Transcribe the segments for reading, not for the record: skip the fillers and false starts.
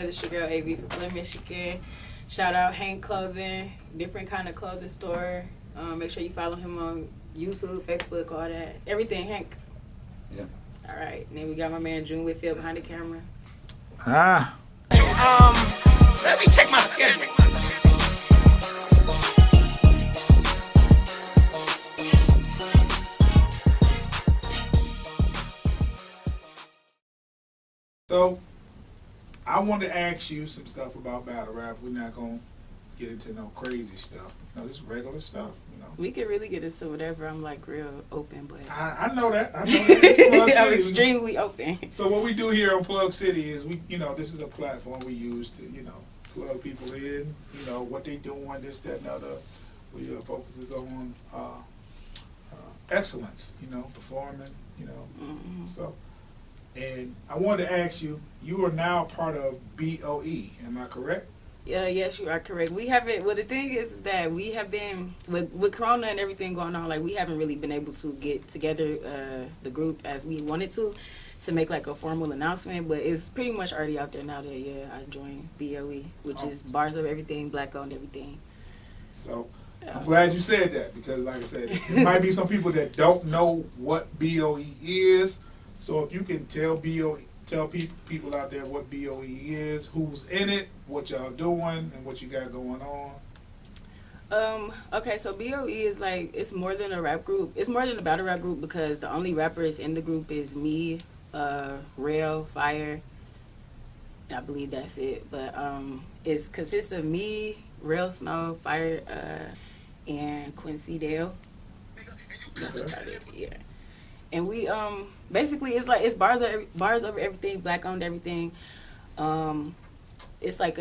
It's your girl AV from Flint, Michigan. Shout out Hank Clothing, different kind of clothing store. Make sure you follow him on YouTube, Facebook, all that. Everything, Hank. Yeah. All right. And then we got my man June Whitfield behind the camera. Let me check my schedule. So, I want to ask you some stuff about battle rap. We're not going to get into no crazy stuff. No, this regular stuff, you know. We could really get into whatever. I'm like real open, but I know that. I know that. This is Plug I'm City. extremely open. So what we do here on Plug City is this is a platform we use to, plug people in, what they doing, this, that, and other. We focuses on excellence, performing, Mm-hmm. So, and I wanted to ask you, you are now part of BOE, am I correct? Yes, you are correct. We haven't. Well, the thing is that we have been with Corona and everything going on. Like we haven't really been able to get together the group as we wanted to make like a formal announcement. But it's pretty much already out there now that I joined BOE, which is Bars of Everything, Black Owned Everything. So I'm glad you said that because, like I said, there might be some people that don't know what BOE is. So if you can tell people out there what BOE is, who's in it, what y'all doing, and what you got going on. Okay, so BOE is like, it's more than a rap group. It's more than a battle rap group because the only rappers in the group is me, Rail, Fire, and I believe that's it. But it consists of me, Rail Snow, Fire, and Quincy Dale. That's about it, yeah. And we basically it's bars over everything, Black owned everything. It's like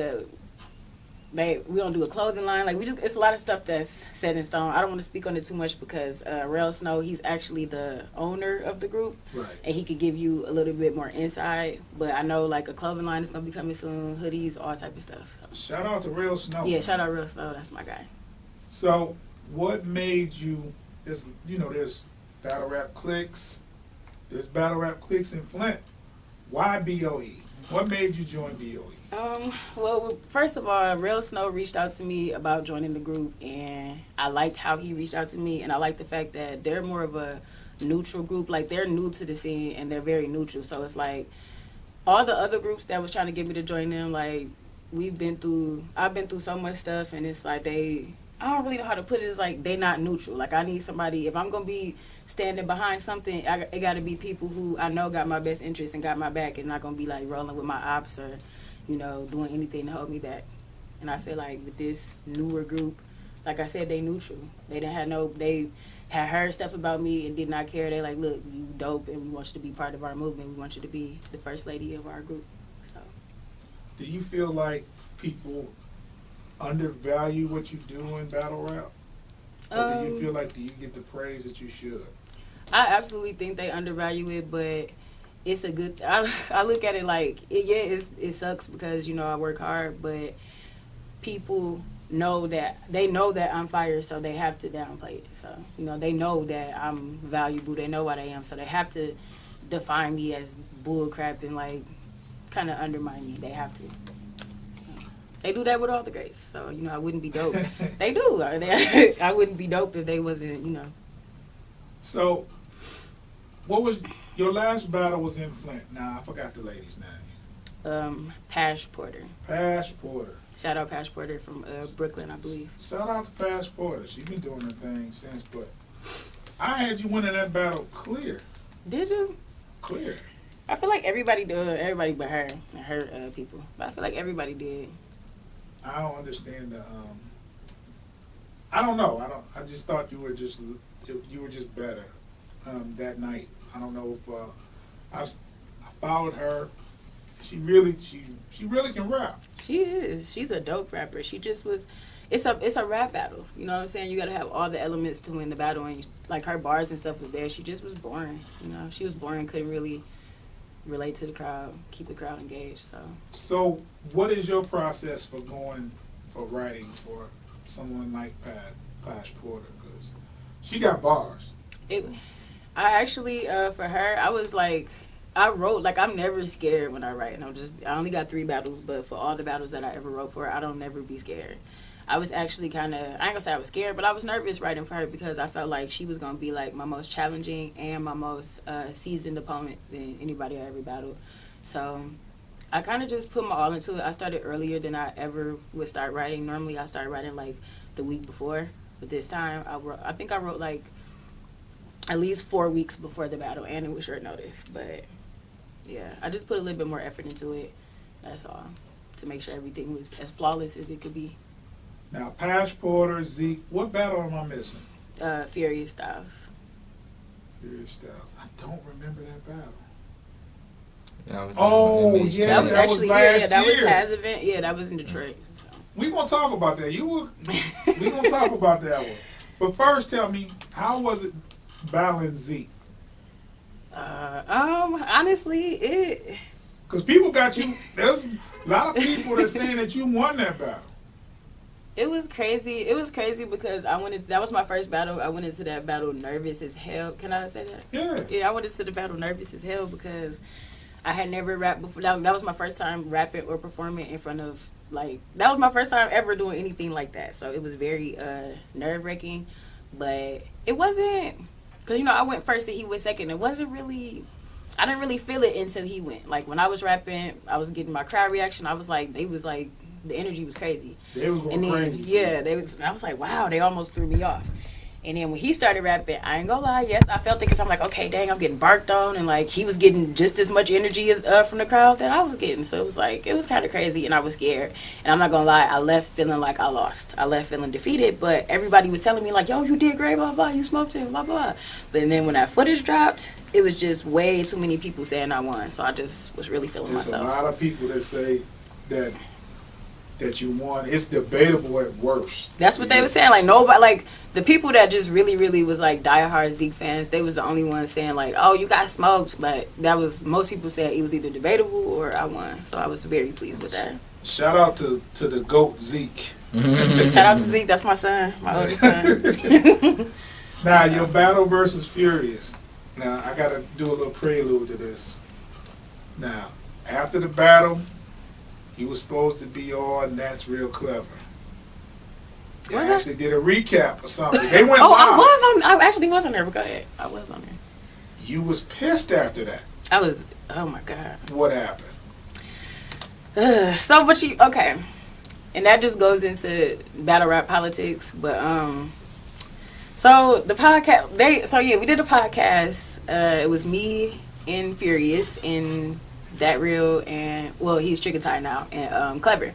we don't do a clothing line. Like it's a lot of stuff that's set in stone. I don't want to speak on it too much because Rail Snow, he's actually the owner of the group, right? And he could give you a little bit more insight. But I know like a clothing line is gonna be coming soon, hoodies, all type of stuff. So. Shout out to Rail Snow. Yeah, shout out Rail Snow. That's my guy. So what made you? There's battle rap cliques. There's battle rap cliques in Flint. Why BOE? What made you join BOE? Well, first of all, Rail Snow reached out to me about joining the group, and I liked how he reached out to me, and I like the fact that they're more of a neutral group. Like, they're new to the scene, and they're very neutral. So it's like all the other groups that was trying to get me to join them, like, I've been through so much stuff, and it's like I don't really know how to put it. It's like they not neutral. Like I need somebody, if I'm going to be standing behind something, it got to be people who I know got my best interest and got my back and not going to be like rolling with my ops or, doing anything to hold me back. And I feel like with this newer group, like I said, they neutral. They had heard stuff about me and did not care. They like, look, you dope and we want you to be part of our movement. We want you to be the first lady of our group. So, do you feel like people undervalue what you do in battle rap? Or do you feel like you get the praise that you should? I absolutely think they undervalue it, but it's a good. I look at it like it sucks because I work hard, but people know that I'm fire, so they have to downplay it. So they know that I'm valuable. They know what I am, so they have to define me as bull crap and like kind of undermine me. They have to. They do that with all the greats, so I wouldn't be dope. They do. I wouldn't be dope if they wasn't. So, what was your last battle? Was in Flint. Nah, I forgot the lady's name. Pash Porter. Pash Porter. Shout out Pash Porter from Brooklyn, I believe. Shout out to Pash Porter. She's been doing her thing since, but I had you winning that battle clear. Did you? Clear. I feel like everybody did. Everybody but her and her people. But I feel like everybody did. I don't understand the. I don't know. I just thought you were just better that night. I don't know if I followed her. She really can rap. She is. She's a dope rapper. She just was. It's a rap battle. You know what I'm saying? You got to have all the elements to win the battle, and like her bars and stuff was there. She just was boring. She was boring. Couldn't really relate to the crowd, keep the crowd engaged. So what is your process for writing for someone like Pash Porter? Because she got bars. I actually for her, I I wrote, like, I'm never scared when I write. And I only got 3 battles, but for all the battles that I ever wrote for, I don't never be scared. I was actually kind of, I ain't gonna say I was scared, but I was nervous writing for her because I felt like she was gonna be like my most challenging and my most seasoned opponent than anybody I ever battled. So I kind of just put my all into it. I started earlier than I ever would start writing. Normally I start writing like the week before, but this time I think I wrote like at least 4 weeks before the battle, and it was short notice. But yeah, I just put a little bit more effort into it. That's all, to make sure everything was as flawless as it could be. Now, Pash Porter, Zeke, what battle am I missing? Furious Styles. Furious Styles. I don't remember that battle. That was yes, That was that was actually last yeah, that was year. Taz's event. Yeah, that was in Detroit. We gonna talk about that. We gonna talk about that one. But first, tell me, how was it battling Zeke? Honestly, Because people got you. There's a lot of people that saying that you won that battle. it was crazy. It was crazy because that was my first battle. I went into that battle nervous as hell. Can I say that? Yeah. Yeah, I went into the battle nervous as hell because I had never rapped before. That was my first time rapping or performing in front of, like, that was my first time ever doing anything like that. So it was very nerve-wracking. But it wasn't, because, I went first and he went second. It wasn't really, I didn't really feel it until he went. Like, when I was rapping, I was getting my crowd reaction. I was like, the energy was crazy. They was going crazy. Yeah, I was like, wow, they almost threw me off. And then when he started rapping, I ain't gonna lie, yes, I felt it because I'm like, okay, dang, I'm getting barked on. And, like, he was getting just as much energy as from the crowd that I was getting. So it was like, it was kind of crazy, and I was scared. And I'm not gonna lie, I left feeling like I lost. I left feeling defeated, but everybody was telling me, like, yo, you did great, blah, blah, you smoked it, blah, blah. But then when that footage dropped, it was just way too many people saying I won. So I just was really feeling There's myself. a lot of people that say that you won. It's debatable at worst. That's what they were saying. Like, nobody, like, the people that just really, really was like diehard Zeke fans, they was the only ones saying like, "Oh, you got smoked." But that was, most people said it was either debatable or I won. So I was very pleased with that. Shout out to the GOAT Zeke. Shout out to Zeke. That's my son, my oldest son. Now, your battle versus Furious. Now, I got to do a little prelude to this. Now, after the battle, he was supposed to be on That's Real Clever. They Was actually did a recap or something. They went Oh, live. I actually was on there. But go ahead. I was on there. You was pissed after that. Oh my God. What happened? Okay. And that just goes into battle rap politics. But, so the podcast, we did a podcast. It was me and Furious and That Real and, well, he's Chicken Tie now, and Clever.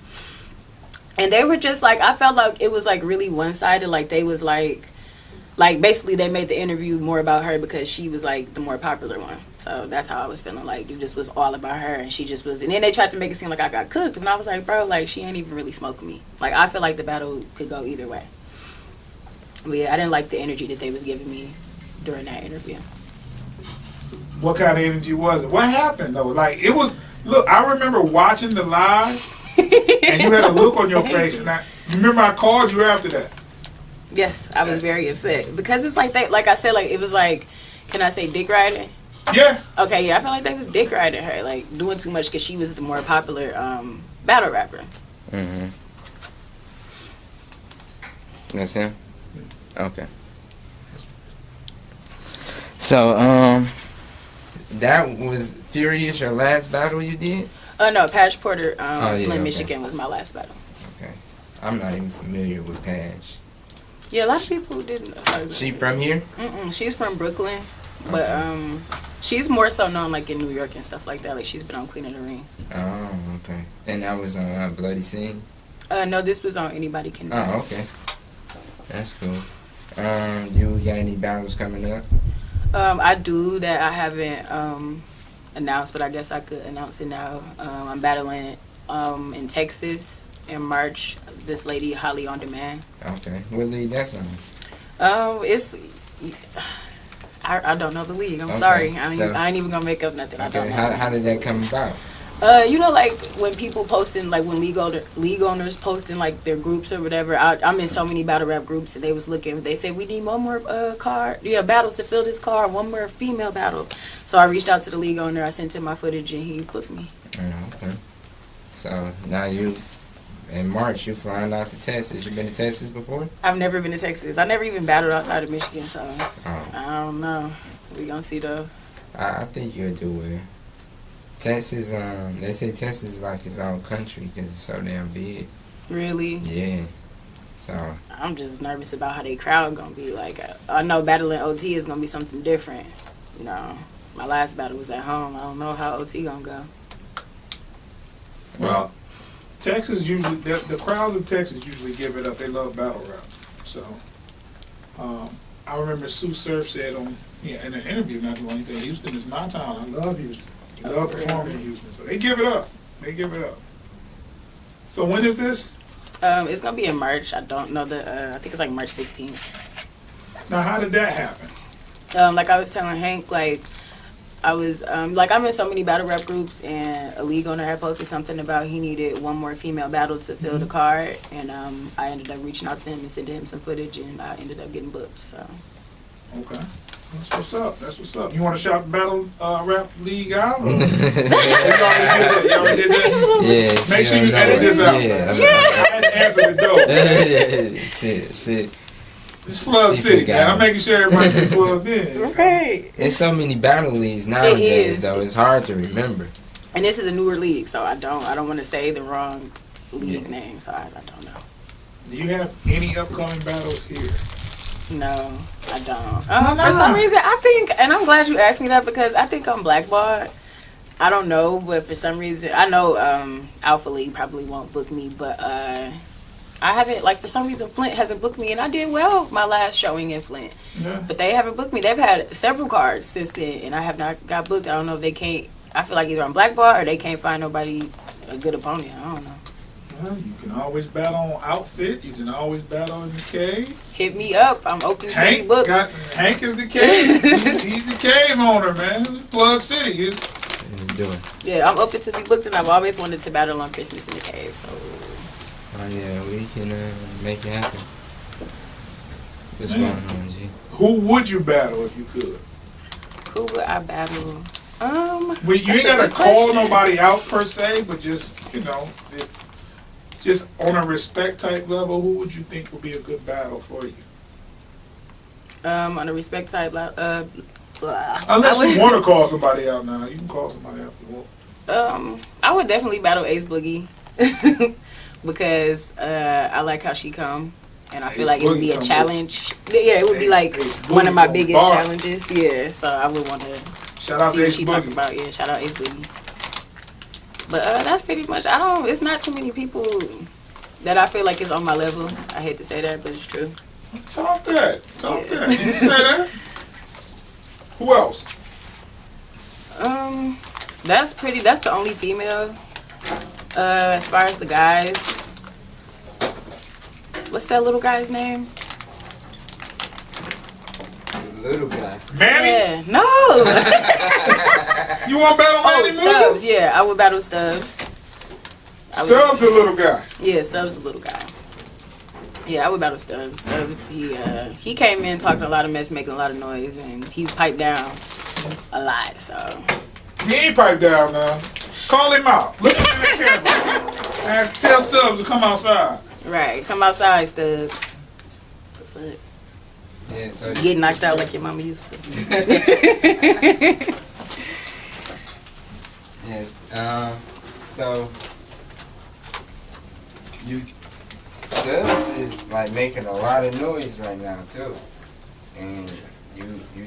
And they were just like, I felt like it was like really one-sided. Like they was like basically they made the interview more about her because she was like the more popular one. So that's how I was feeling. Like it just was all about her, and she just was. And then they tried to make it seem like I got cooked, and I was like, bro, like she ain't even really smoking me. Like I feel like the battle could go either way. But yeah, I didn't like the energy that they was giving me during that interview. What kind of energy was it? What happened though? Like it was. Look, I remember watching the live. And you had a look on your face, and you remember I called you after that. Yes, I was very upset because it's like that. Like I said, like it was like, can I say dick riding? Yeah. Okay, yeah, I felt like they was dick riding her, like doing too much because she was the more popular battle rapper. Mm-hmm. That's him? Okay. So, that was Furious your last battle you did? No, Pash Porter, yeah, Flint, Michigan was my last battle. Okay. I'm not even familiar with Pash. Yeah, a lot of people didn't. She from here? She's from Brooklyn, but she's more so known like in New York and stuff like that. Like she's been on Queen of the Ring. Oh, okay. And that was on Bloody Scene? No, this was on Anybody Can Do. Oh, okay. That's cool. You got any battles coming up? I do that I haven't announced, but I guess I could announce it now. I'm battling in Texas in March. This lady Holly on Demand. Okay, what league that's on? It's I don't know the league. I'm Okay, sorry. so- I ain't even gonna make up nothing. I Okay, don't know. how did that come about? You know, like when people posting, like when league owners posting like their groups or whatever. I'm in so many battle rap groups, and they was looking. They said we need one more battles to fill this card, one more female battle. So I reached out to the league owner. I sent him my footage, and he booked me. Okay. So now in March, you flying out to Texas. You been to Texas before? I've never been to Texas. I never even battled outside of Michigan, so Oh. I don't know. We gonna see though. I think you'll do well. Texas, they say Texas is like its own country because it's so damn big. Really? Yeah. So. I'm just nervous about how they crowd gonna be. Like, I know battling OT is gonna be something different. You know, my last battle was at home. I don't know how OT gonna go. Well, Texas usually, the crowds of Texas usually give it up. They love battle rap. So, I remember Sue Surf said in an interview not too long, he said, Houston is my town. I love Houston. I love performing in Houston. So they give it up. They give it up. So when is this? It's gonna be in March. I don't know I think it's like March 16th. Now, how did that happen? Like I was telling Hank, like I was like I'm in so many battle rap groups, and a league owner had posted something about he needed one more female battle to fill the card, and I ended up reaching out to him and sending him some footage, and I ended up getting booked. So. Okay. That's what's up. That's what's up. You want to shout the battle rap league out? Or? You already did that. You already did that? Yeah. Make sure you edit this out. Yeah. I had to answer the door. Shit. It's PlugCity, man. I'm making sure everybody gets plugged in. Right. There's so many battle leagues nowadays, is. though. It's hard to remember. And this is a newer league, so I don't want to say the wrong league name, so I don't know. Do you have any upcoming battles here? No, I don't. For some reason, I think, and I'm glad you asked me that because I think I'm blackballed. I don't know, but for some reason, I know Alpha League probably won't book me, but I haven't, like, for some reason, Flint hasn't booked me, and I did well my last showing in Flint. Yeah. But they haven't booked me. They've had several cards since then, and I have not got booked. I don't know if they can't, I feel like either I'm blackballed or they can't find nobody, a good opponent. I don't know. Well, you can always battle on Outfit. You can always battle in the cave. Hit me up. I'm open to be booked. Hank is the cave. He's the cave owner, man. PlugCity is. Doing. Yeah, I'm open to be booked, and I've always wanted to battle on Christmas in the cave. So. Oh yeah, we can make it happen. What's going on, G? Who would you battle if you could? Who would I battle? Well, you ain't gotta call nobody out per se, but just just on a respect type level, who would you think would be a good battle for you? On a respect type level, unless you want to call somebody out now, you can call somebody out if you want. I would definitely battle Ace Boogie because I like how she come, and I feel like it would be a challenge. Yeah, it would be like one of my biggest challenges. Yeah, so I would want to shout out see to what Ace she Boogie. talking about. Yeah, shout out Ace Boogie. But that's pretty much. It's not too many people that I feel like is on my level. I hate to say that, but it's true. Talk that. You say that. Who else? That's the only female. As far as the guys, what's that little guy's name? Little guy. Manny? Yeah, no. You want to battle Manny Stubbs. Moody? Yeah, I would battle Stubbs. Stubbs a little guy. Yeah, Stubbs is a little guy. Yeah, I would battle Stubbs. Stubbs, he came in talking a lot of mess, making a lot of noise, and he's piped down a lot. So He ain't piped down now. Call him out. Look at the camera. And tell Stubbs to come outside. right, come outside, Stubbs. Yeah, so Get knocked out like your mama used to. yes. So Stubbs is like making a lot of noise right now too, and you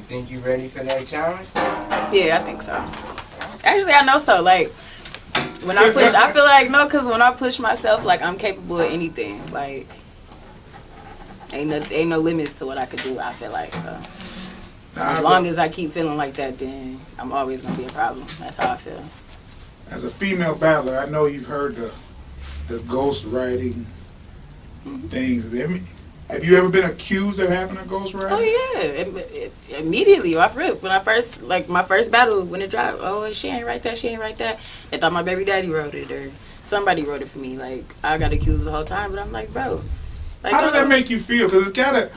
think you ready for that challenge? Yeah, I think so. Actually, I know so. Like when I push, I feel like no, because when I push myself, like I'm capable of anything. Like ain't no limits to what I could do. I feel like so. As long as I keep feeling like that, then I'm always gonna be a problem. That's how I feel. As a female battler, I know you've heard the ghost writing things. Have you ever been accused of having a ghostwriter? Oh yeah, immediately off rip. When I first, like my first battle when it dropped, oh she ain't write that, she ain't write that. They thought my baby daddy wrote it or somebody wrote it for me. Like I got accused the whole time, but I'm like, bro. Like, how does that make you feel? Because it's gotta,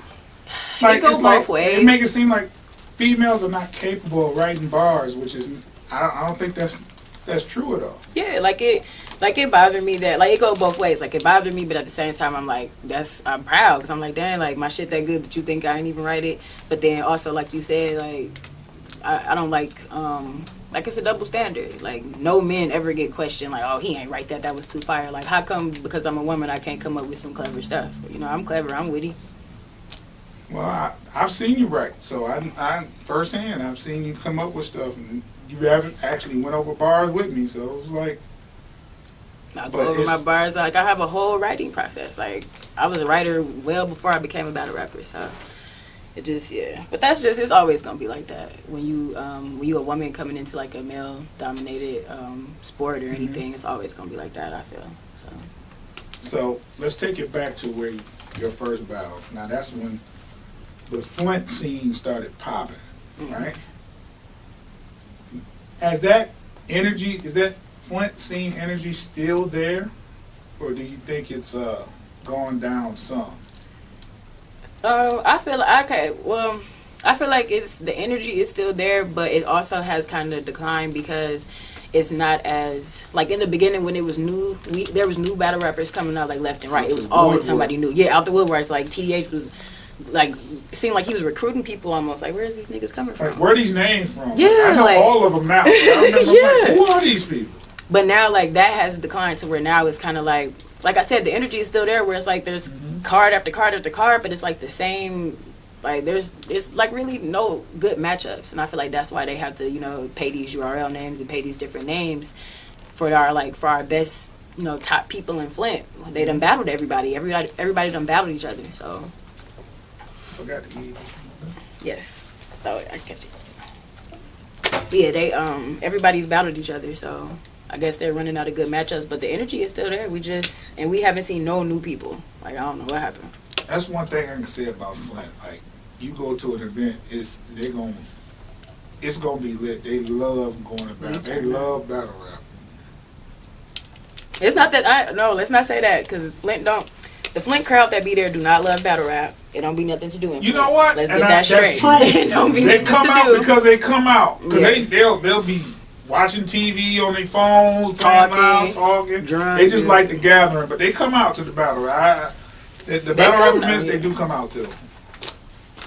like, it goes it's like both ways. it make it seem like females are not capable of writing bars, which is I don't think that's true at all. Yeah, like it bothered me that like it go both ways. Like it bothered me, but at the same time, I'm like, I'm proud because I'm like, dang, like my shit that good that you think I ain't even write it. But then also, like you said, like I don't like it's a double standard. Like no men ever get questioned like, oh he ain't write that, that was too fire. Like how come because I'm a woman I can't come up with some clever stuff? You know, I'm clever, I'm witty. Well, I've seen you write, so I firsthand I've seen you come up with stuff, and you haven't actually went over bars with me, so it was like. I go over my bars. Like I have a whole writing process. Like I was a writer well before I became a battle rapper. So it just But that's just it's always gonna be like that when you a woman coming into like a male dominated sport or anything. It's always gonna be like that. I feel So let's take it back to where your first battle. Now that's when the Flint scene started popping, right? Has that energy? Is that Flint scene energy still there, or do you think it's gone down some? I feel like I feel like the energy is still there, but it also has kind of declined because it's not as like in the beginning when it was new. There was new battle rappers coming out like left and right. It was always somebody new. Yeah, out the woodworks. Like TDH was like it seemed like he was recruiting people almost. Like where's these niggas coming from? Like where are these names from? Yeah, I know like, all of them now. I remember like, who are these people? But now, like, that has declined to where now it's kind of like I said, the energy is still there where it's like there's card after card after card, but it's like the same, like, it's like really no good matchups. And I feel like that's why they have to, you know, pay these URL names and pay these different names for our best, you know, top people in Flint. They done battled everybody. Everybody done battled each other, so. Forgot to eat. Yes. Oh, I catch it. Yeah, they, everybody's battled each other, so. I guess they're running out of good matchups, but the energy is still there. We haven't seen no new people. Like, I don't know what happened. That's one thing I can say about Flint. Like, you go to an event, it's gonna be lit. They love going to battle. They love battle rap. It's not that let's not say that because the Flint crowd that be there do not love battle rap. It don't be nothing to do in Flint. You know what? Let's get that straight. That's true. It don't be they nothing come to out do. because they come out because Yes. they'll be watching TV on their phones, talking. Drunk, They just like the gathering, but they come out to the battle. The battle rap events, they do come out too.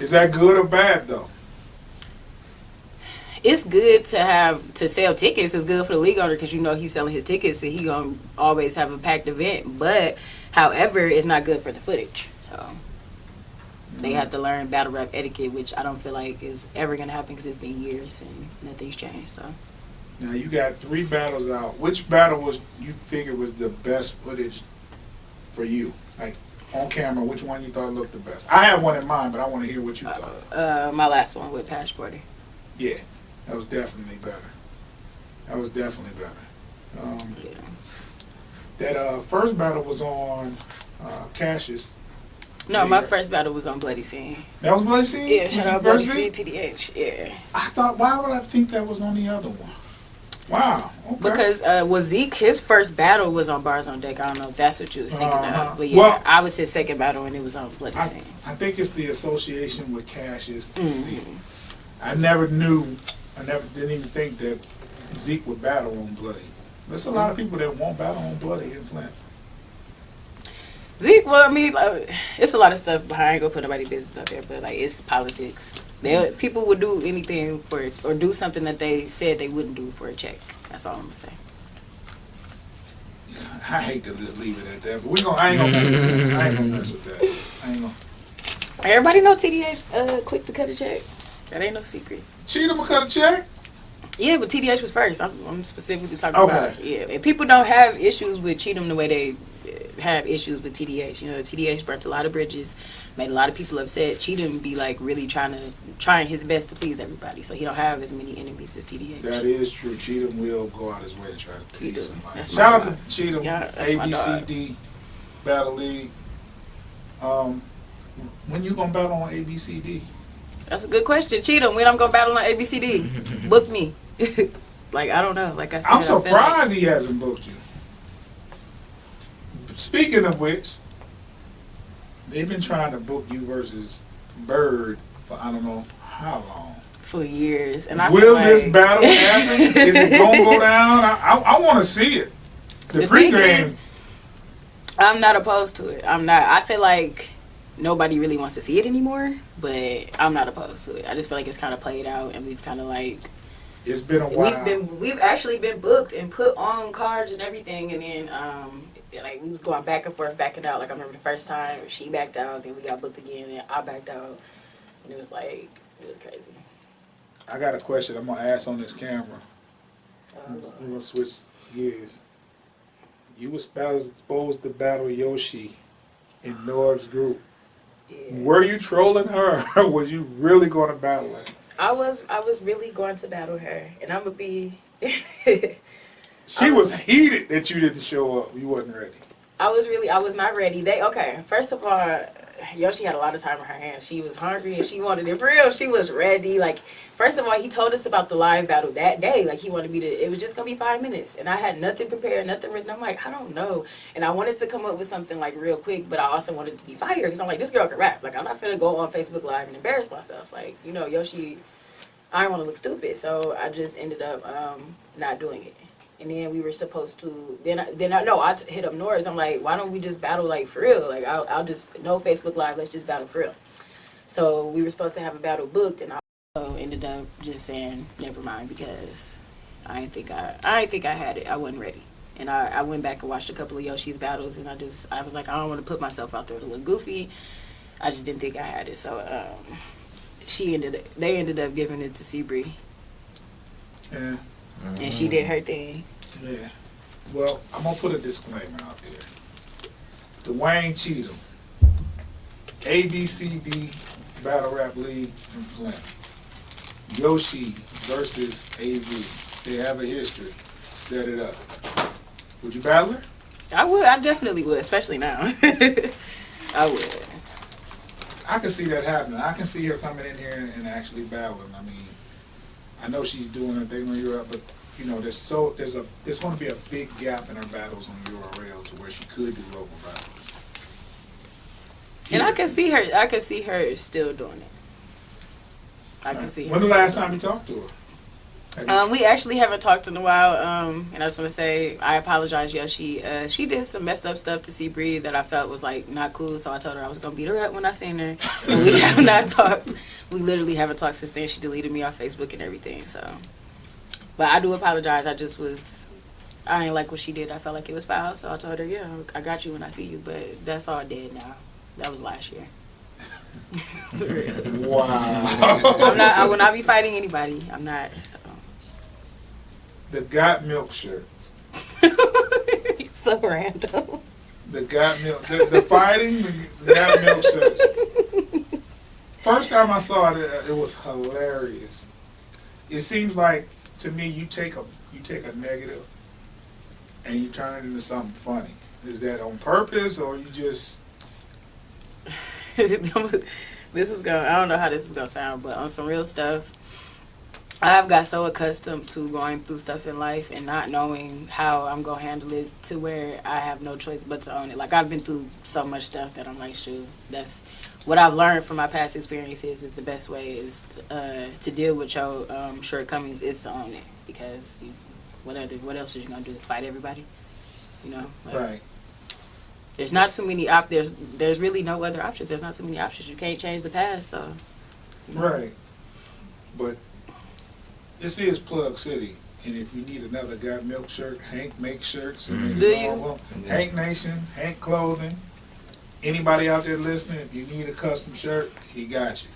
Is that good or bad though? It's good to sell tickets. It's good for the league owner because you know he's selling his tickets and he gonna always have a packed event. But however, it's not good for the footage. So they have to learn battle rap etiquette, which I don't feel like is ever gonna happen because it's been years and nothing's changed. So. Now you got 3 battles out. Which battle you figured was the best footage for you? Like on camera, which one you thought looked the best? I have one in mind, but I want to hear what you thought. My last one with Passporter. Yeah, that was definitely better. Yeah. That first battle was on Cassius. No, my first battle was on Bloody Scene. That was Bloody Scene? Yeah, shout out Bloody Scene, TDH. Yeah. I thought, why would I think that was on the other one? Wow. Okay. Because Zeke, his first battle was on Bars on Deck. I don't know if that's what you was thinking of. But yeah, well, I was his second battle and it was on Bloody Scene. I think it's the association with Cassius and Zeke. I didn't even think that Zeke would battle on Bloody. There's a lot of people that won't battle on Bloody in Flint. Zeke, well, I mean, like, it's a lot of stuff behind. I ain't gonna put nobody's business out there, but like, it's politics. People would do anything or do something that they said they wouldn't do for a check. That's all I'm gonna say. I hate to just leave it at that, but I ain't gonna mess with that. Everybody know TDH quick to cut a check. That ain't no secret. Cheatham will cut a check? Yeah, but TDH was first. I'm specifically talking about. Yeah, and people don't have issues with Cheatham the way they have issues with TDH. You know, TDH burnt a lot of bridges, made a lot of people upset. Cheatham be like really trying his best to please everybody, so he don't have as many enemies as TDH. That is true. Cheatham will go out his way to try to please somebody. That's Shout out to Cheatham, Yeah, ABCD Battle League. When you gonna battle on ABCD? That's a good question. Cheetah, when I'm gonna battle on ABCD? Book me. Like, I don't know. Like I said, I'm I feel surprised he hasn't booked you. Speaking of which, they've been trying to book you versus Bird for I don't know how long. for years, and I Will feel like, this battle happen? Is it gonna go down? I want to see it. The thing pregame. is, I'm not opposed to it. I'm not. I feel like nobody really wants to see it anymore, but I'm not opposed to it. I just feel like it's kind of played out, and we've kind of like It's been a while. we've actually been booked and put on cards and everything, and then like we was going back and forth, backing out. Like I remember the first time she backed out, then we got booked again, and I backed out, and it was like really crazy. I got a question I'm gonna ask on this camera. We're gonna switch gears. You were supposed to battle Yoshi in Norb's group. Yeah. Were you trolling her, or was you really going to battle her? I was really going to battle her, and I'm gonna be. She was heated that you didn't show up. You wasn't ready. I was not ready. First of all, Yoshi had a lot of time on her hands. She was hungry and she wanted it for real. She was ready. Like, first of all, he told us about the live battle that day. Like, he wanted me to, it was just gonna be 5 minutes. And I had nothing prepared, nothing written. I'm like, I don't know. And I wanted to come up with something like real quick, but I also wanted it to be fire. Because I'm like, this girl can rap. Like, I'm not finna go on Facebook Live and embarrass myself. Like, you know, Yoshi, I don't want to look stupid. So I just ended up not doing it. And then we were supposed to, I hit up Norris. I'm like, why don't we just battle like for real? Like, I'll just, no Facebook Live, let's just battle for real. So we were supposed to have a battle booked, and I ended up just saying, never mind, because I didn't think I had it. I wasn't ready. And I went back and watched a couple of Yoshi's battles, and I was like, I don't want to put myself out there to look goofy. I just didn't think I had it. So they ended up giving it to Seabree. Yeah. And she did her thing. Yeah. Well, I'm going to put a disclaimer out there. Dwayne Cheatham, ABCD Battle Rap League in Flint. Yoshi versus AV. They have a history. Set it up. Would you battle her? I would. I definitely would, especially now. I would. I can see that happening. I can see her coming in here and actually battling. I mean, I know she's doing her thing on Europe, but you know, there's going to be a big gap in her battles on URL to where she could do local battles. And I can see her still doing it. I can see her. When the last time you talked to her? We actually haven't talked in a while. And I just want to say I apologize, Yoshi. She did some messed up stuff to Seabree that I felt was like not cool. So I told her I was gonna beat her up when I seen her. And we have not talked. We literally haven't talked since then. She deleted me off Facebook and everything. So, but I do apologize. I didn't like what she did. I felt like it was foul. So I told her, yeah, I got you when I see you. But that's all dead now. That was last year. Wow. I will not be fighting anybody. I'm not. So. The Got Milk shirt. So random. The Got Milk. The fighting, the Got Milk shirts. First time I saw it, it was hilarious. It seems like to me you take a negative and you turn it into something funny. Is that on purpose or you just? I don't know how this is gonna sound, but on some real stuff, I've got so accustomed to going through stuff in life and not knowing how I'm gonna handle it to where I have no choice but to own it. Like, I've been through so much stuff that I'm like, shoot, that's what I've learned from my past experiences is the best way is to deal with your shortcomings is to own it, because what else are you gonna do? Fight everybody? You know? Like, Right. There's not too many there's really no other options. There's not too many options. You can't change the past, so. You know. Right. But this is Plug City, and if you need another Got Milk shirt, Hank makes shirts. And Do it's you? all of them. Hank Nation, Hank Clothing. Anybody out there listening, if you need a custom shirt, he got you.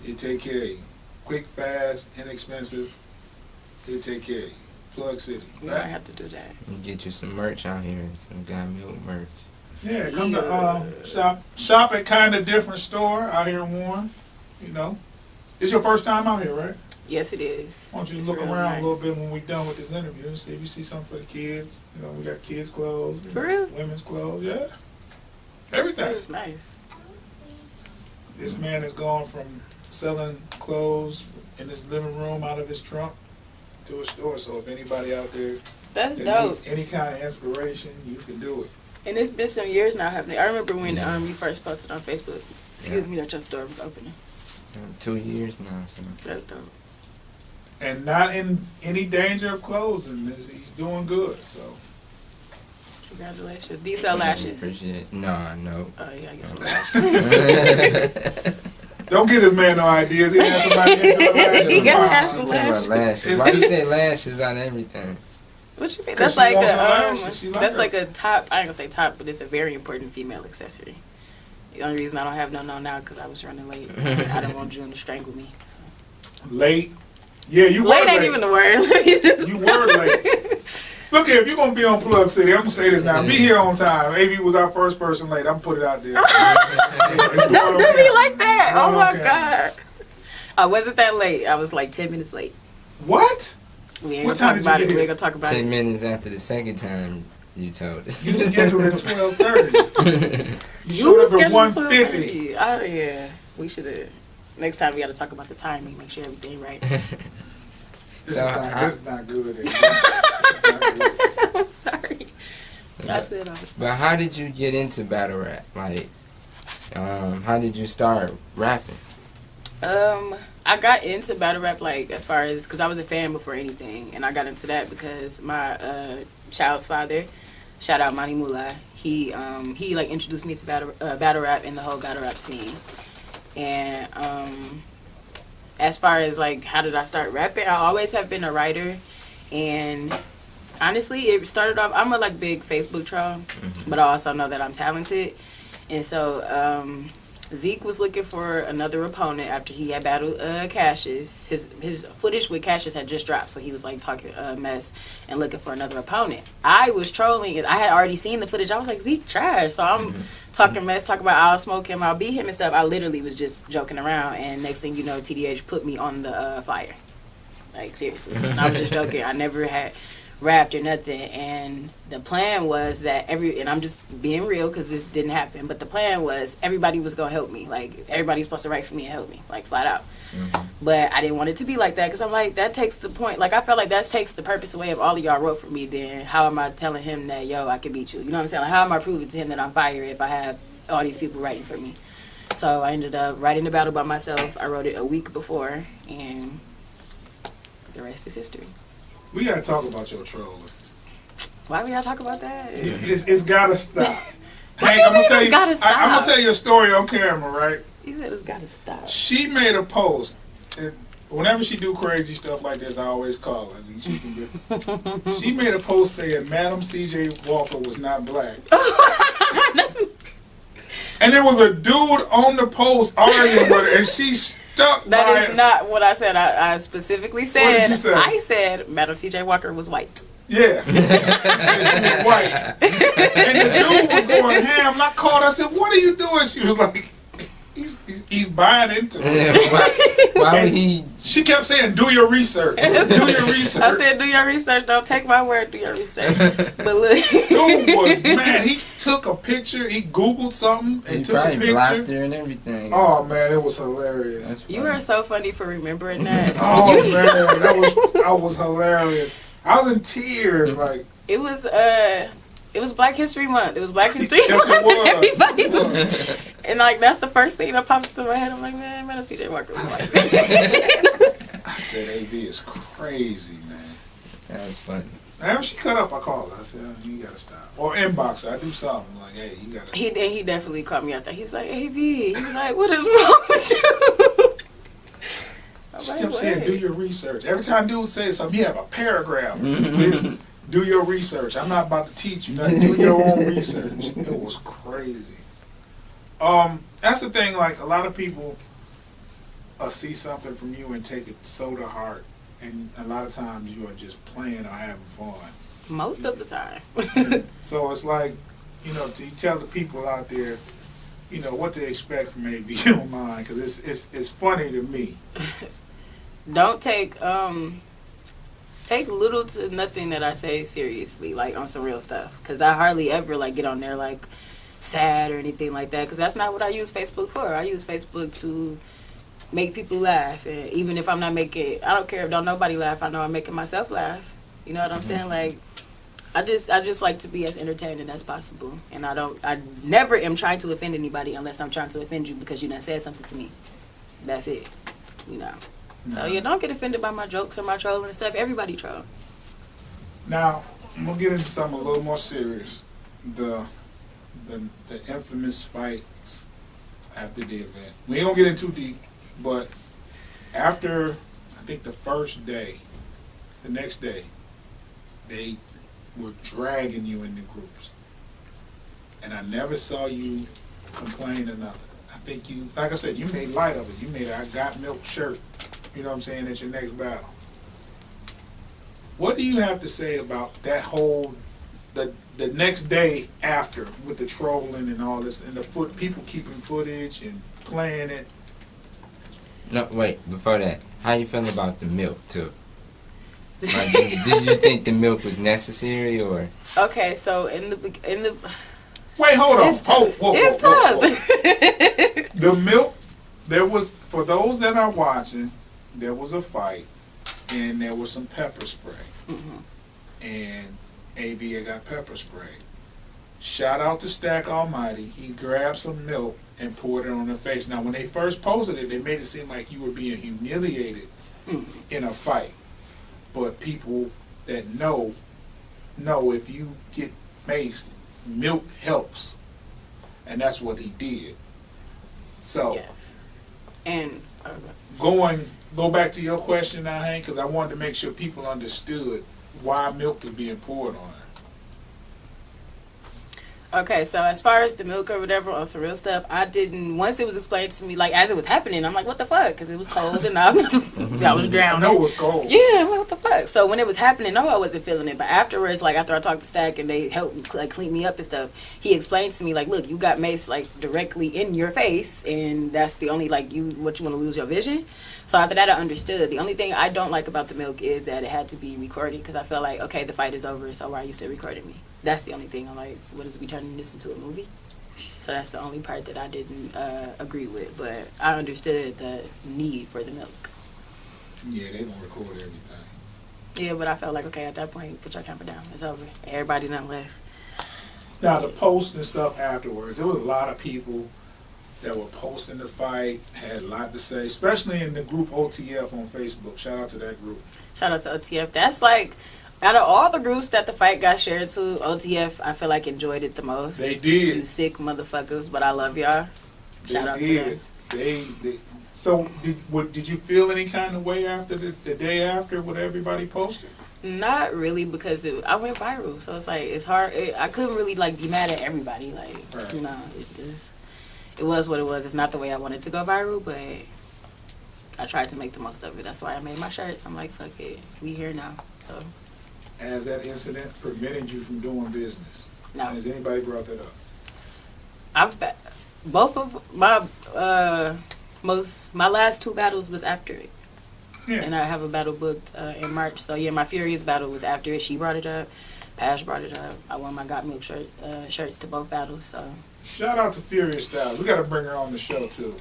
He'll take care of you. Quick, fast, inexpensive. He'll take care of you. Plug City. You might have to do that. Get you some merch out here, some Got Milk merch. Yeah, come to shop at Kinda Different store out here in Warren. You know, it's your first time out here, right? Yes, it is. Why don't you It's look real around nice. a little bit when we're done with this interview and see if you see something for the kids. You know, we got kids' clothes, For real? women's clothes, yeah. Everything. It's nice. This man has gone from selling clothes in his living room out of his trunk to a store. So if anybody out there That's that dope. needs any kind of inspiration, you can do it. And it's been some years now happening. I remember when you first posted on Facebook. Excuse me, that your store was opening. 2 years now, so. That's dope. And not in any danger of closing. He's doing good. So Congratulations. Do you sell lashes? Appreciate it. No. Oh yeah, I guess with lashes. don't get this man no ideas. He has somebody doing lashes. He got tomorrow. lashes. Talking about lashes. Why you say lashes on everything? What you mean? 'Cause That's she like wants some lashes. She that's her. like a top. I ain't gonna say top, but it's a very important female accessory. The only reason I don't have no now because I was running late. I don't want June to strangle me. So. Late. Yeah, you Late were ain't late. even the word. Let me just You were late. Look here, if you're gonna be on Plug City, I'm gonna say this now. Be here on time. AV was our first person late. I'm gonna put it out there. Don't do me like that. Oh my Okay. god. I wasn't that late. I was like 10 minutes late. What? We ain't What gonna time talk did you about get it. We here? ain't gonna talk about 10 it. minutes after the second time you told us. You scheduled at 12:30. You showed up at scheduled 1:50. 12:30. Oh yeah. We should have. Next time we gotta talk about the timing. Make sure everything right. This So, is not good. This is not good. I'm sorry. I said I was. But how did you get into battle rap? Like, how did you start rapping? I got into battle rap like as far as because I was a fan before anything, and I got into that because my child's father, shout out Monty Mullah, he like introduced me to battle rap and the whole battle rap scene, and as far as like how did I start rapping, I always have been a writer, and honestly it started off, I'm a like big Facebook troll, but I also know that I'm talented, and so Zeke was looking for another opponent after he had battled Cassius. His footage with Cassius had just dropped, so he was like talking mess and looking for another opponent. I was trolling, and I had already seen the footage. I was like, Zeke trash, so I'm talking mess, talking about I'll smoke him, I'll beat him and stuff. I literally was just joking around, and next thing you know, TDH put me on the flyer. Like seriously, I was just joking. I never had rapped or nothing, and the plan was that and I'm just being real because this didn't happen, but the plan was everybody was gonna help me, like everybody's supposed to write for me and help me, like flat out. But I didn't want it to be like that because I'm like, that takes the point, like I felt like that takes the purpose away of all of y'all wrote for me. Then how am I telling him that I can beat you? You know what I'm saying? Like, how am I proving to him that I'm fire if I have all these people writing for me? So I ended up writing the battle by myself. I wrote it a week before, and the rest is history. We gotta talk about your trolling. Why we gotta talk about that? It's gotta stop. What Hey, you I'm mean gonna tell it's you. gotta stop? I'm gonna tell you a story on camera, right? You said it's gotta stop. She made a post. And whenever she do crazy stuff like this, I always call her. And she she made a post saying Madam C.J. Walker was not black. And there was a dude on the post arguing with her, and she stuck by That is it. not what I said. I specifically said. What did you say? I said Madam C.J. Walker was white. Yeah. She said she was white. And the dude was going ham. And I called her. I said, "What are you doing?" She was like, he's buying into it. Why would he? She kept saying, "Do your research. Do your research." I said, do your research. Don't take my word. Do your research. But look, Dude was mad. He took a picture. He Googled something He and took a probably blocked picture. her and everything. Oh man, it was hilarious. That's you funny. are so funny for remembering that. Oh man, I was hilarious. I was in tears. Like It was Black History Month. It was Black History Yes, Month. it was. Everybody It was. And like that's the first thing that pops into my head. I'm like, man, Madam C.J. Walker was white. I said, "AV is crazy, man." That's funny. After she cut up, I called her. I said, "You gotta stop." Or inbox her. I do something like, "Hey, you gotta." He definitely called me after. He was like, AV. He was like, what is wrong with you? I'm She like, kept saying, "What?" "Do your research." Every time dude says something, you have a paragraph. Please do your research. I'm not about to teach you nothing. Do your own research. It was crazy. That's the thing. Like a lot of people see something from you and take it so to heart, and a lot of times you are just playing or having fun. Most of the time. So it's like, you tell the people out there, what to expect from AV online, because it's funny to me. Don't take little to nothing that I say seriously, like on some real stuff. Because I hardly ever like get on there like sad or anything like that, because that's not what I use Facebook for. I use Facebook to make people laugh, and even if I'm not making, I don't care if don't nobody laugh. I know I'm making myself laugh. You know what I'm saying? Like, I just like to be as entertaining as possible, and I never am trying to offend anybody unless I'm trying to offend you because you done said something to me. That's it. You know. So yeah, don't get offended by my jokes or my trolling and stuff. Everybody troll. Now, I'm gonna get into something a little more serious. The infamous fights after the event. We ain't gonna get in too deep, but after I think the first day, the next day, they were dragging you into groups, and I never saw you complain or nothing. I think you, like I said, you made light of it. You made a "I got milk" shirt. You know what I'm saying, at your next battle. What do you have to say about that whole, the next day after, with the trolling and all this, and the people keeping footage and playing it? No, wait, before that, how you feeling about the milk, too? Like, did you think the milk was necessary, or? Okay, so in the Wait, hold on. It's tough. It's tough. The milk, there was, for those that are watching, there was a fight, and there was some pepper spray. And AB had got pepper spray. Shout out to Stack Almighty. He grabbed some milk and poured it on her face. Now, when they first posted it, they made it seem like you were being humiliated in a fight. But people that know if you get maced, milk helps. And that's what he did. So, yes. And go back to your question now, Hank, because I wanted to make sure people understood why milk was being poured on her. okay, so as far as the milk or whatever on some real stuff, I didn't. Once it was explained to me, like as it was happening, I'm like, what the fuck? Because it was cold and I was drowning. I know it was cold. Yeah, I'm like, what the fuck? So when it was happening, no, I wasn't feeling it. But afterwards, like after I talked to Stack and they helped like clean me up and stuff, he explained to me like, look, you got mace like directly in your face, and that's the only like you want to lose your vision. So after that, I understood. The only thing I don't like about the milk is that it had to be recorded because I felt like, okay, the fight is over, so why are you still recording me? That's the only thing. I'm like, what is we turning this into a movie? So that's the only part that I didn't agree with. But I understood the need for the milk. Yeah, they don't record everything. Yeah, but I felt like, okay, at that point, put your camera down. It's over. Everybody done left. Now, the posts and stuff afterwards, there was a lot of people that were posting the fight, had a lot to say, especially in the group OTF on Facebook. Shout out to that group. Shout out to OTF. That's like, out of all the groups that the fight got shared to, OTF, I feel like enjoyed it the most. They did. You sick motherfuckers, but I love y'all. Shout out to them. They So, did you feel any kind of way after the day after what everybody posted? Not really, because I went viral, so it's like it's hard. I couldn't really like be mad at everybody, like right. you know, it was what it was. It's not the way I wanted to go viral, but I tried to make the most of it. That's why I made my shirts. I'm like, fuck it, we here now. So, has that incident prevented you from doing business? No. Has anybody brought that up? Both of my my last two battles was after it. Yeah. And I have a battle booked in March. So yeah, my Furious battle was after it. She brought it up. Pash brought it up. I wore my Got Milk shirts to both battles. So shout out to Furious Styles. We got to bring her on the show too.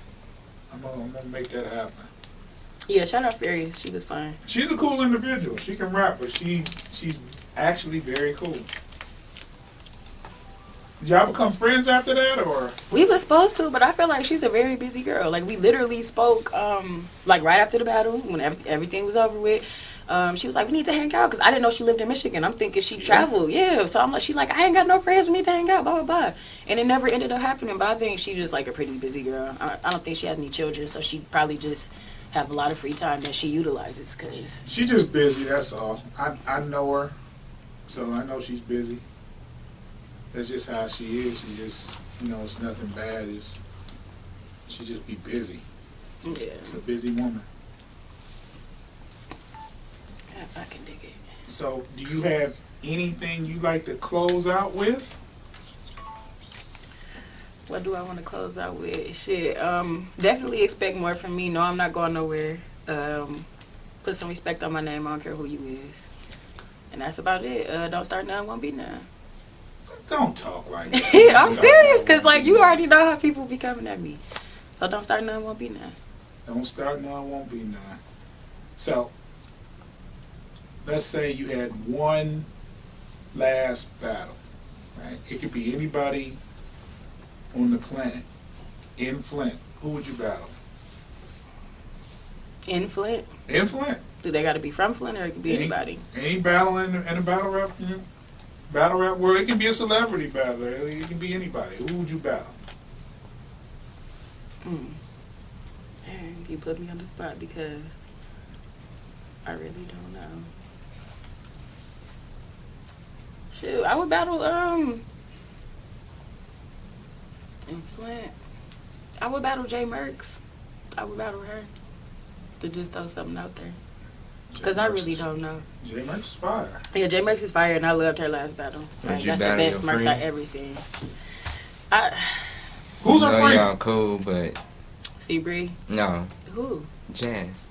I'm gonna make that happen. Yeah, shout out Furious. She was fine. She's a cool individual. She can rap, but she's actually very cool. Did y'all become friends after that, or? We were supposed to, but I feel like she's a very busy girl. Like, we literally spoke, like, right after the battle, when everything was over with. She was like, we need to hang out, because I didn't know she lived in Michigan. I'm thinking she traveled. Yeah, so I'm like, I ain't got no friends. We need to hang out, blah, blah, blah. And it never ended up happening, but I think she's just, like, a pretty busy girl. I don't think she has any children, so she probably just have a lot of free time that she utilizes, because... She's just busy, that's all. I know her, so I know she's busy. That's just how she is. She just, it's nothing bad. She just be busy. Yeah. It's a busy woman. Yeah, I can dig it. So, do you have anything you like to close out with? What do I want to close out with? Shit. Definitely expect more from me. No, I'm not going nowhere. Put some respect on my name. I don't care who you is. And that's about it. Don't start none, won't be none. Don't talk like that. I'm serious, because, like, you already know how people be coming at me. So don't start none, won't be none. Don't start none, won't be none. So, let's say you had one last battle, right? It could be anybody on the planet. In Flint, who would you battle? In Flint? In Flint. Do they got to be from Flint, or it can be anybody? Any battle in a battle rap, battle rap world. It can be a celebrity battle. It can be anybody. Who would you battle? Dang, you put me on the spot because I really don't know. Shoot, I would battle in Flint. I would battle J Merks. I would battle her to just throw something out there. Because I really don't know. J Merks is fire. Yeah, J Merks is fire, and I loved her last battle. Like, you that's the battle best your Merks friend? I ever seen. Who's I her know friend? y'all cool, but Seabree. no, Who? Jazz.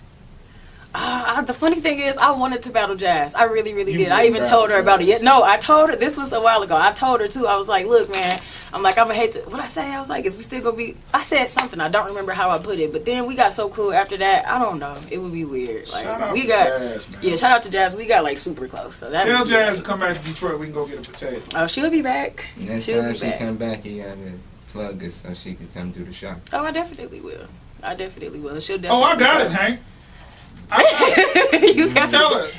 The funny thing is, I wanted to battle Jazz. I really, really You did. I would even battle told her about it. Jazz. No, I told her. This was a while ago. I told her, too. I was like, look, man. I'm like, I'm going to hate to. What I say? I was like, is we still going to be. I said something. I don't remember how I put it. But then we got so cool after that. I don't know. It would be weird. Like, Shout out we to got. Jazz, man. Yeah, shout out to Jazz. We got, like, super close. So that Tell Jazz to come back to Detroit. We can go get a potato. Oh, she'll be back. Next She'll time be she back. come back, you gotta plug us so she can come do the show. Oh, I definitely will. I definitely will. She'll definitely. Oh, I got it, Hank. I got it. You got Tell her.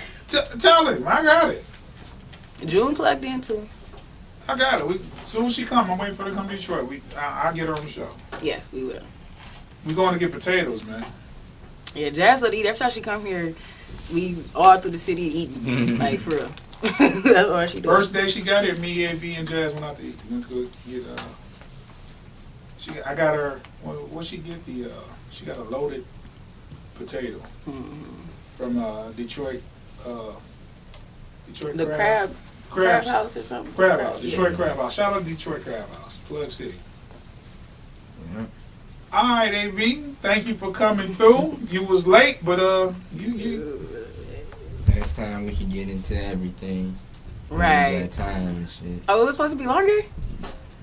Tell him. I got it. June plugged in, too. I got it. As soon as she come, I'm waiting for her to come to Detroit. I'll get her on the show. Yes, we will. We going to get potatoes, man. Yeah, Jazz let eat. Every time she come here, we all through the city eating. Like, for real. That's all she does. First day she got here, me, AB, and Jazz went out to eat. We went to go get, I got her, what she get? She got a loaded potato from Detroit. Detroit The crab house or something. Crab House. Detroit Yeah. Crab House. Shout out to Detroit Crab House. Plug City. Yeah. All right, AB. Thank you for coming through. You was late, but you. Next time we can get into everything. We Right. got time and shit. Oh, it was supposed to be longer?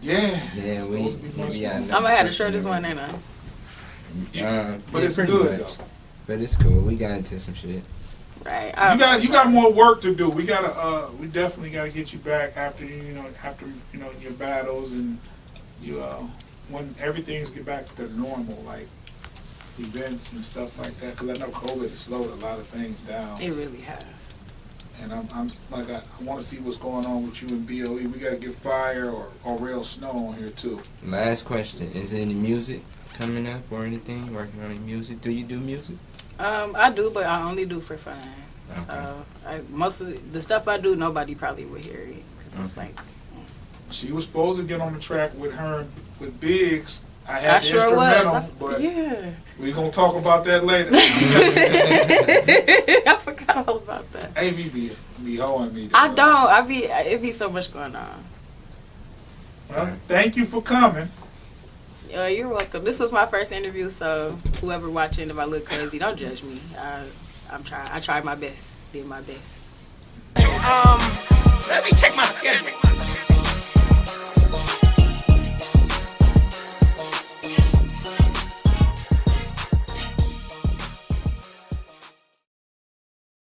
Yeah. Yeah, we Supposed to be much got. longer. I'm gonna have the shortest one, ain't I? But yeah, it's pretty good much. though. But it's cool. We got into some shit. Right. You got more work to do. We definitely gotta get you back after your battles and you when everything's get back to normal, like events and stuff like that. Because I know COVID has slowed a lot of things down. It really has. And I'm like I want to see what's going on with you and BOE. We gotta get Fire or Real Snow on here too. Last question: is there any music coming up or anything? Working on any music? Do you do music? I do, but I only do for fun. Okay. So most of the stuff I do, nobody probably would hear it because it's Okay. like. She was supposed to get on the track with her with Biggs. I had I the sure instrumental, was. but Yeah. we're gonna talk about that later. I forgot all about that. AV be hoeing me. I don't. It be so much going on. Well, thank you for coming. You're welcome. This was my first interview, so whoever watching, if I look crazy, don't judge me. I tried my best. Did my best. Let me check my schedule.